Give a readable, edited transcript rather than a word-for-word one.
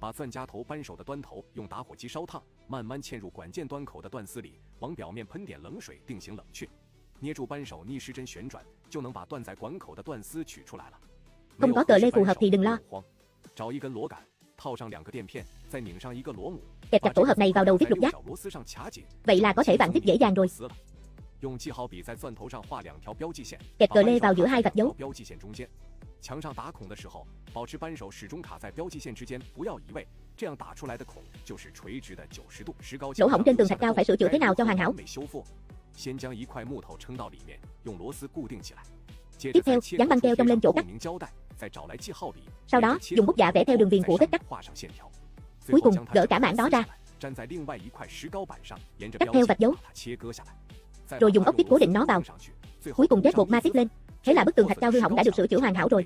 把钻夹头扳手的端头用打火机烧烫，慢慢嵌入管件端口的断丝里，往表面喷点冷水，定型冷却。捏住扳手逆时针旋转，就能把断在管口的断丝取出来了。Không có cờ lê phù hợp thì đừng lo. 找一根螺杆，套上2个电片，再拧上1个螺母， Kẹp chặt tổ hợp này vào đầu vít lục giác. 小螺丝上卡紧。 Vậy là có thể vặn vít dễ dàng rồi. 用记号笔在钻头上画2条标记线， Kẹp cờ lê vào giữa 2 vạch dấu. 标记线中间。墙上打孔的时候，保持扳手始终卡在标记线之间，不要移位，这样打出来的孔就是垂直的90度。石膏 Lỗ hổng trên tường thạch cao phải sửa chữa thế nào cho hoàn hảo. 先将1块木头撑到里面，用螺丝固定起来。 Tiếp theo, dán băng keo trong lên chỗ cắt. Sau đó, dùng bút dạ vẽ theo đường viền của vết cắt. Cuối cùng, gỡ cả mảng đó ra. Cắt theo vạch dấu. Rồi dùng ốc vít cố định nó vào. Cuối cùng kết bột ma tiếp lên. Thế là bức tường thạch cao hư hỏng đã được sửa chữa hoàn hảo rồi.